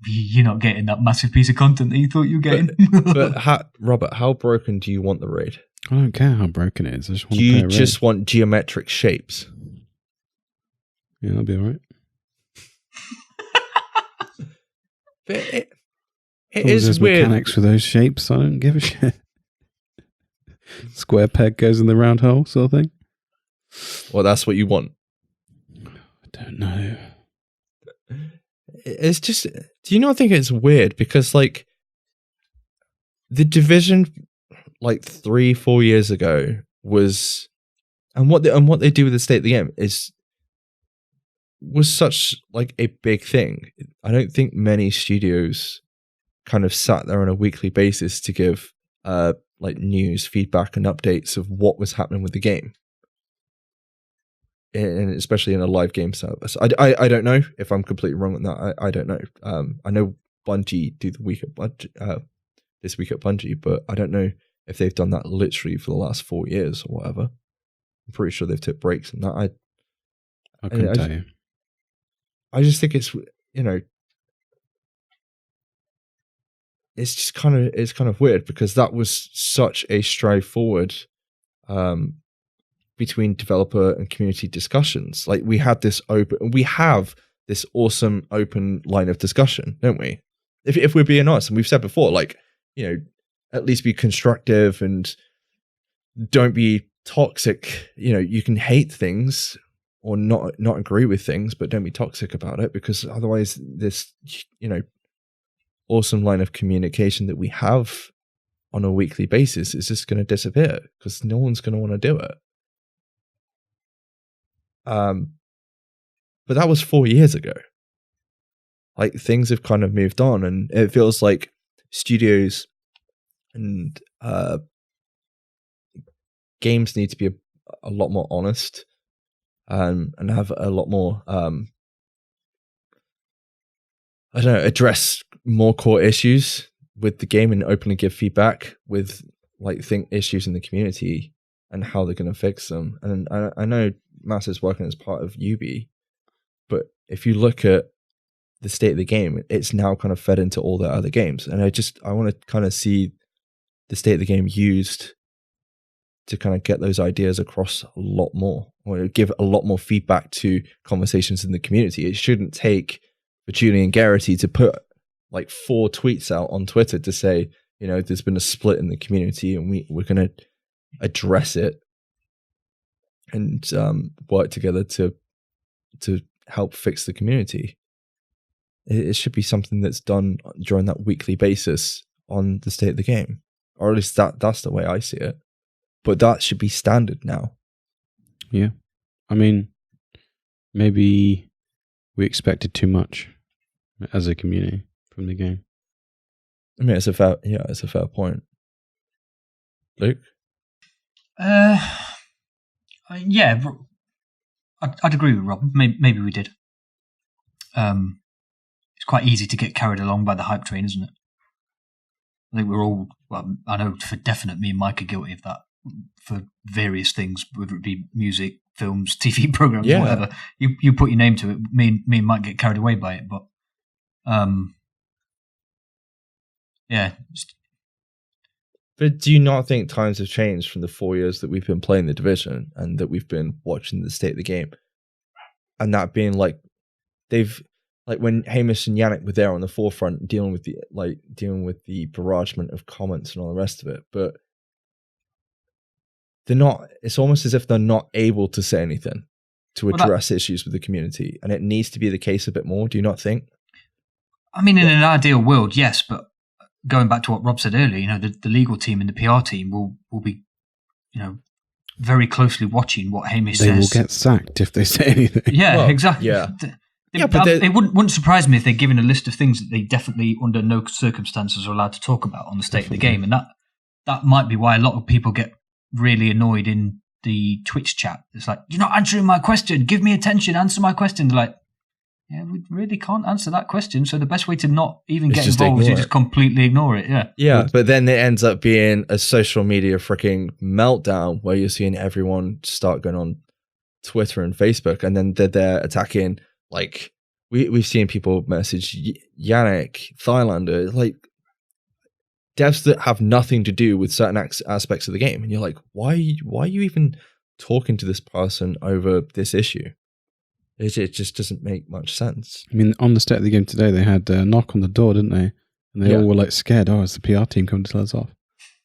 you're not getting that massive piece of content that you thought you were getting. But Robert, how broken do you want the raid? I don't care how broken it is. I just want do you just want geometric shapes? Yeah, that'll be all right. But it is weird. Mechanics for those shapes, I don't give a shit. Square peg goes in the round hole, sort of thing. Well, that's what you want. I don't know. It's just, do you not think it's weird? Because like the Division, like 3-4 years ago was, and what they do with the state of the game was such like a big thing. I don't think many studios kind of sat there on a weekly basis to give like news, feedback, and updates of what was happening with the game, and especially in a live game service. I don't know if I'm completely wrong on that. I don't know. I know Bungie do the week at Bungie, this week at Bungie, but I don't know if they've done that literally for the last 4 years or whatever. I'm pretty sure they've took breaks and that. I couldn't tell you. I just think it's, it's just kind of weird because that was such a stride forward between developer and community discussions. Like we have this awesome open line of discussion, don't we? If we're being honest, and we've said before, like, at least be constructive and don't be toxic. You can hate things or not agree with things, but don't be toxic about it, because otherwise this, awesome line of communication that we have on a weekly basis is just going to disappear because no one's going to want to do it. But that was 4 years ago. Like, things have kind of moved on, and it feels like studios and games need to be a lot more honest and have a lot more address more core issues with the game and openly give feedback with issues in the community and how they're going to fix them. And I know Mass is working as part of UB, but if you look at the state of the game, it's now kind of fed into all the other games. And I want to kind of see the state of the game used to kind of get those ideas across a lot more, or give a lot more feedback to conversations in the community. It shouldn't take for Julian Garrity to put 4 tweets out on Twitter to say, there's been a split in the community and we're going to address it and work together to help fix the community. It should be something that's done during that weekly basis on the state of the game, or at least that's the way I see it. But that should be standard now. Yeah. I mean, maybe we expected too much as a community from the game. I mean, it's a fair point. Luke? Yeah, I'd agree with Rob. Maybe we did. It's quite easy to get carried along by the hype train, isn't it? I think we're all, well, I know for definite me and Mike are guilty of that for various things, whether it be music, films, TV programs, whatever. You put your name to it. Me and Mike get carried away by it, but yeah. But do you not think times have changed from the 4 years that we've been playing the Division and that we've been watching the state of the game? And that being when Hamish and Yannick were there on the forefront dealing with the barragement of comments and all the rest of it, but they're not, it's almost as if they're not able to say anything to address issues with the community, and it needs to be the case a bit more, do you not think? I mean, in an ideal world, yes, but going back to what Rob said earlier, the legal team and the PR team will be, very closely watching what Hamish says. They will get sacked if they say anything. Yeah, exactly. Yeah. But it wouldn't surprise me if they're given a list of things that they definitely, under no circumstances, are allowed to talk about on the state of the game, and that might be why a lot of people get really annoyed in the Twitch chat. It's like, you're not answering my question. Give me attention. Answer my question. They're like, yeah, we really can't answer that question. So the best way to not even get involved is to just completely ignore it. Yeah. Yeah, but then it ends up being a social media freaking meltdown where you're seeing everyone start going on Twitter and Facebook, and then they're attacking. Like, we've seen people message Yannick, Thylander, like devs that have nothing to do with certain aspects of the game, and you're like, why are you even talking to this person over this issue? It just doesn't make much sense. I mean, on the state of the game today, they had a knock on the door, didn't they? And they all were scared. Oh, it's the PR team coming to tell us off.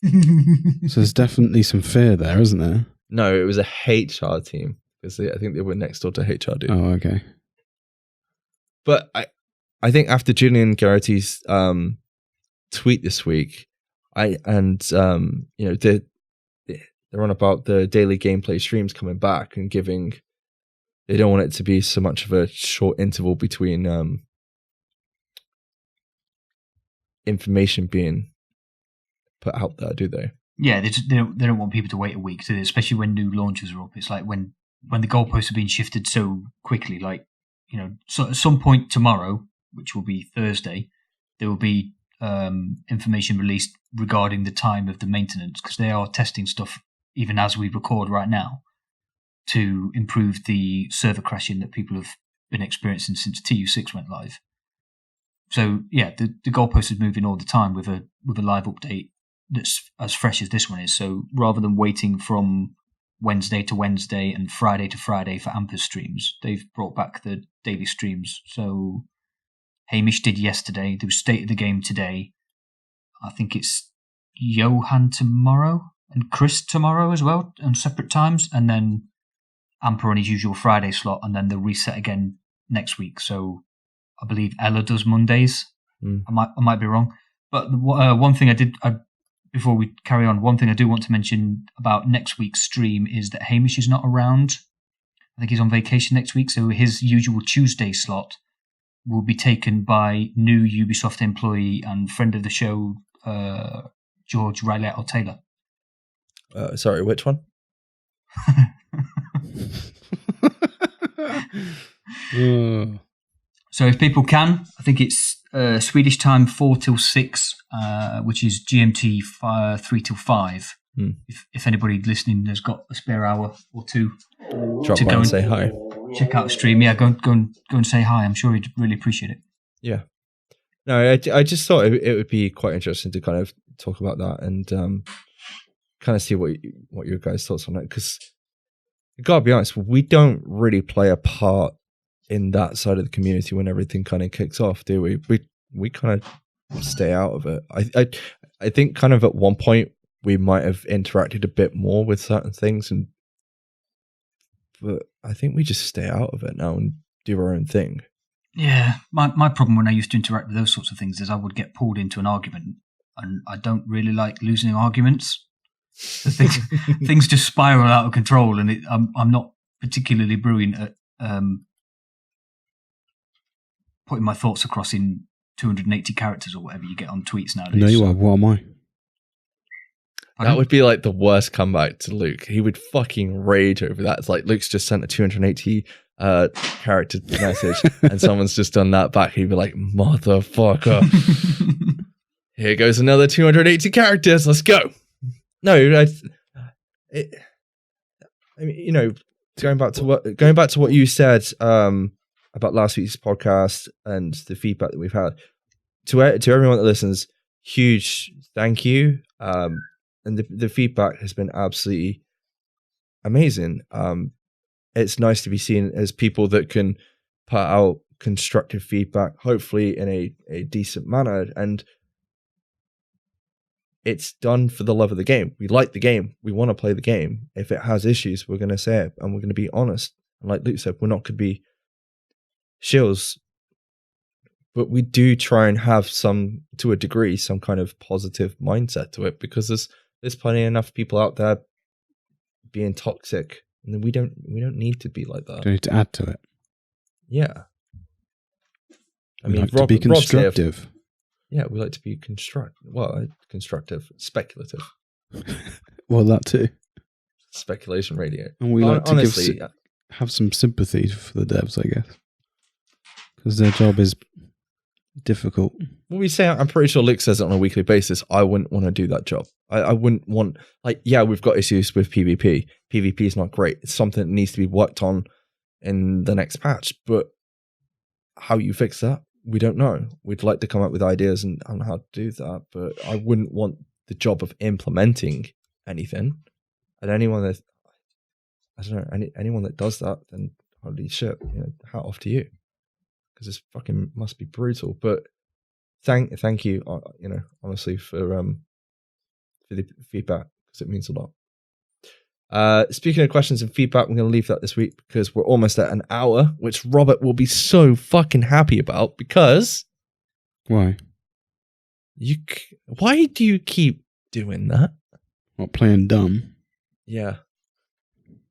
So there's definitely some fear there, isn't there? No, it was a HR team because I think they were next door to HR dude. Oh, okay. But I think after Julian Garrity's tweet this week, they're on about the daily gameplay streams coming back and giving. They don't want it to be so much of a short interval between information being put out there, do they? Yeah, they don't want people to wait a week, do they? Especially when new launches are up. It's like when the goalposts are being shifted so quickly. So at some point tomorrow, which will be Thursday, there will be information released regarding the time of the maintenance, because they are testing stuff even as we record right now. to improve the server crashing that people have been experiencing since TU6 went live. So yeah, the goalpost is moving all the time with a live update that's as fresh as this one is. So rather than waiting from Wednesday to Wednesday and Friday to Friday for Ampers streams, they've brought back the daily streams. So Hamish did yesterday. There was State of the Game today. I think it's Johan tomorrow and Chris tomorrow as well on separate times, and then Amper on his usual Friday slot, and then they'll reset again next week. So I believe Ella does Mondays. I might be wrong, but one thing before we carry on, one thing I do want to mention about next week's stream is that Hamish is not around. I think he's on vacation next week, so his usual Tuesday slot will be taken by new Ubisoft employee and friend of the show, George Riley Taylor. Sorry, which one? So if people can, I think it's Swedish time 4 till 6, which is GMT 3 till 5. If anybody listening has got a spare hour or two, drop by and say hi. Check out the stream. Yeah, go and say hi. I'm sure he'd really appreciate it. Yeah. No, I just thought it would be quite interesting to kind of talk about that and kind of see what your guys' thoughts on it. Because I gotta be honest, we don't really play a part in that side of the community when everything kind of kicks off, do we? We kind of stay out of it. I think kind of at one point we might have interacted a bit more with certain things, but I think we just stay out of it now and do our own thing. Yeah, my problem when I used to interact with those sorts of things is I would get pulled into an argument, and I don't really like losing arguments. Things just spiral out of control, and I'm not particularly brilliant at putting my thoughts across in 280 characters or whatever you get on tweets nowadays. No, you are. What am I? That would be like the worst comeback to Luke. He would fucking rage over that. It's like Luke's just sent a 280 character message and someone's just done that back. He'd be like, motherfucker. Here goes another 280 characters. Let's go. No, I mean, you know, going back to what you said about last week's podcast and the feedback that we've had, to everyone that listens, huge thank you. And the feedback has been absolutely amazing. It's nice to be seen as people that can put out constructive feedback, hopefully in a decent manner. And it's done for the love of the game. We like the game. We want to play the game. If it has issues, we're going to say it and we're going to be honest. And like Luke said, we're not going to be shills, but we do try and have to a degree, some kind of positive mindset to it, because there's plenty enough people out there being toxic, and we don't need to be like that. Don't need to add to it. Yeah. I We mean, like to be constructive. Yeah, we like to be constructive, speculative. Well, that too. Speculation radio. And we like to honestly, have some sympathy for the devs, I guess, because their job is difficult. When we say, I'm pretty sure Luke says it on a weekly basis, I wouldn't want to do that job. I wouldn't want, like, yeah, we've got issues with PvP. PvP is not great. It's something that needs to be worked on in the next patch, but how you fix that, we don't know. We'd like to come up with ideas on how to do that, but I wouldn't want the job of implementing anything. And anyone that, I don't know, anyone that does that, then holy shit, you know, hat off to you, because this fucking must be brutal. But thank you, you know, honestly, for the feedback, because it means a lot. Speaking of questions and feedback, we're going to leave that this week because we're almost at an hour, which Robert will be so fucking happy about. Because why do you keep doing that? Not playing dumb. Yeah,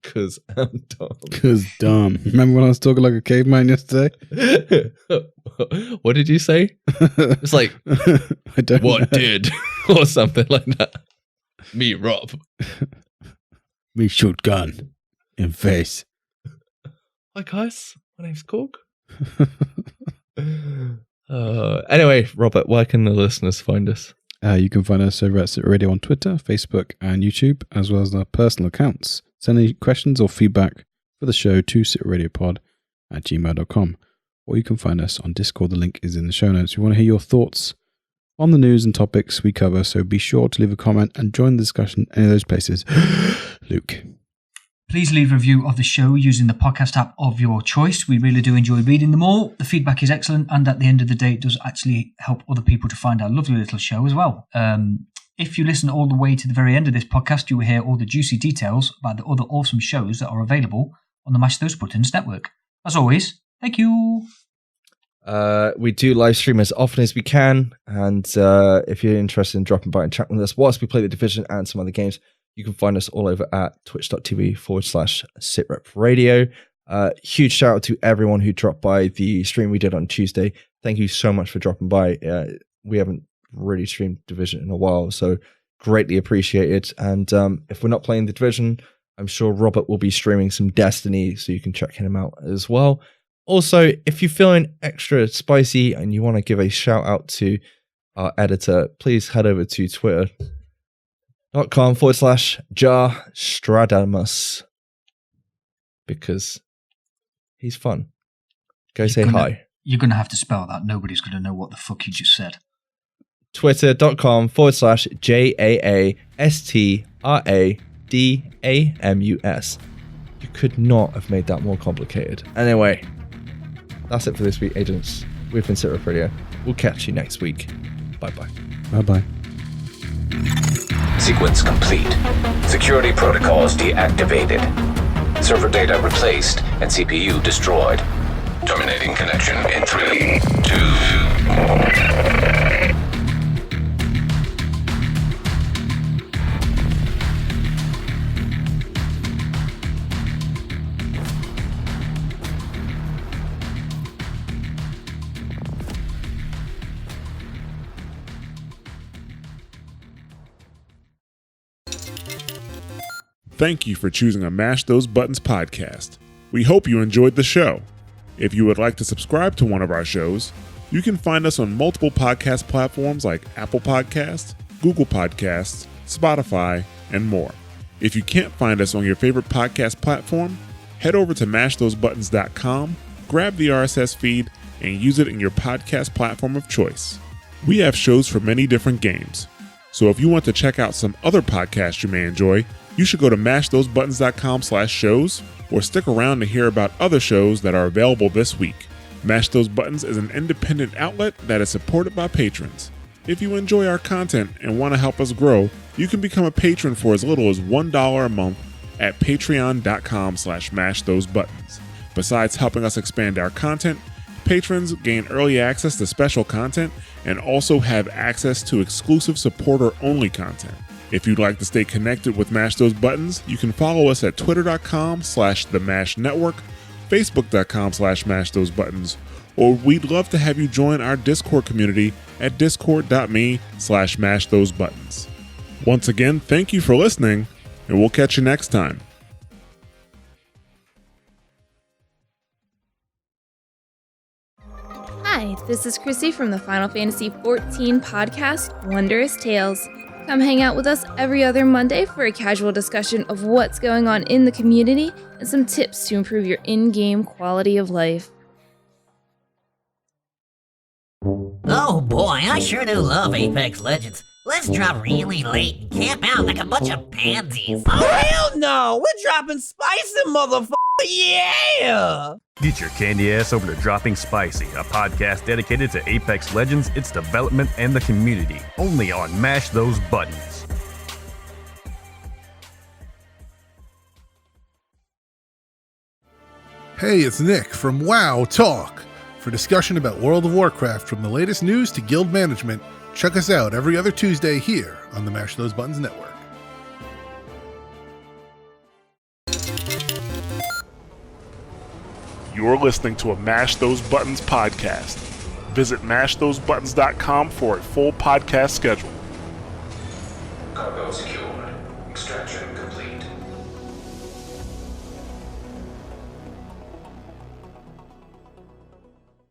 because I'm dumb. Because dumb. Remember when I was talking like a caveman yesterday? What did you say? It's like, I don't know. Did or something like that. Me, Rob. Me shoot gun in face. Hi guys, my name's Cork. Anyway, Robert, where can the listeners find us? You can find us over at SITREP Radio on Twitter, Facebook, and YouTube, as well as our personal accounts. Send any questions or feedback for the show to sitradiopod@gmail.com, or you can find us on Discord. The link is in the show notes. We want to hear your thoughts on the news and topics we cover, so be sure to leave a comment and join the discussion in any of those places. Luke. Please leave a review of the show using the podcast app of your choice. We really do enjoy reading them all. The feedback is excellent, and at the end of the day, it does actually help other people to find our lovely little show as well. If you listen all the way to the very end of this podcast, you will hear all the juicy details about the other awesome shows that are available on the Mash Those Buttons network. As always, thank you. We do live stream as often as we can, and if you're interested in dropping by and chatting with us whilst we play The Division and some other games, you can find us all over at twitch.tv/SITREP Radio. Huge shout out to everyone who dropped by the stream we did on Tuesday. Thank you so much for dropping by. We haven't really streamed Division in a while, so greatly appreciated. And if we're not playing The Division, I'm sure Robert will be streaming some Destiny, so you can check him out as well. Also, if you're feeling extra spicy and you want to give a shout out to our editor, please head over to twitter.com/JarStradamus, because he's fun. Go say hi. You're going to have to spell that. Nobody's going to know what the fuck you just said. Twitter.com/JAASTRADAMUS. You could not have made that more complicated. Anyway, that's it for this week, agents. We've been SITREP Radio. We'll catch you next week. Bye-bye. Bye-bye. Sequence complete. Security protocols deactivated. Server data replaced and CPU destroyed. Terminating connection in 3, 2, 1. Thank you for choosing a Mash Those Buttons podcast. We hope you enjoyed the show. If you would like to subscribe to one of our shows, you can find us on multiple podcast platforms like Apple Podcasts, Google Podcasts, Spotify, and more. If you can't find us on your favorite podcast platform, head over to mashthosebuttons.com, grab the RSS feed, and use it in your podcast platform of choice. We have shows for many different games, so if you want to check out some other podcasts you may enjoy, you should go to mashthosebuttons.com/shows or stick around to hear about other shows that are available this week. Mash Those Buttons is an independent outlet that is supported by patrons. If you enjoy our content and want to help us grow, you can become a patron for as little as $1 a month at patreon.com/mashthosebuttons. Besides helping us expand our content, patrons gain early access to special content and also have access to exclusive supporter-only content. If you'd like to stay connected with Mash Those Buttons, you can follow us at twitter.com/TheMashNetwork, facebook.com/MashThoseButtons, or we'd love to have you join our Discord community at discord.me/MashThoseButtons. Once again, thank you for listening, and we'll catch you next time. Hi, this is Chrissy from the Final Fantasy XIV podcast, Wondrous Tales. Come hang out with us every other Monday for a casual discussion of what's going on in the community and some tips to improve your in-game quality of life. Oh boy, I sure do love Apex Legends. Let's drop really late and camp out like a bunch of pansies. Oh hell no! We're dropping spicy, motherfucker! Yeah! Get your candy ass over to Dropping Spicy, a podcast dedicated to Apex Legends, its development, and the community. Only on Mash Those Buttons. Hey, it's Nick from WoW Talk. For discussion about World of Warcraft, from the latest news to guild management, check us out every other Tuesday here on the Mash Those Buttons Network. You're listening to a Mash Those Buttons podcast. Visit mashthosebuttons.com for a full podcast schedule. Cargo secured. Extraction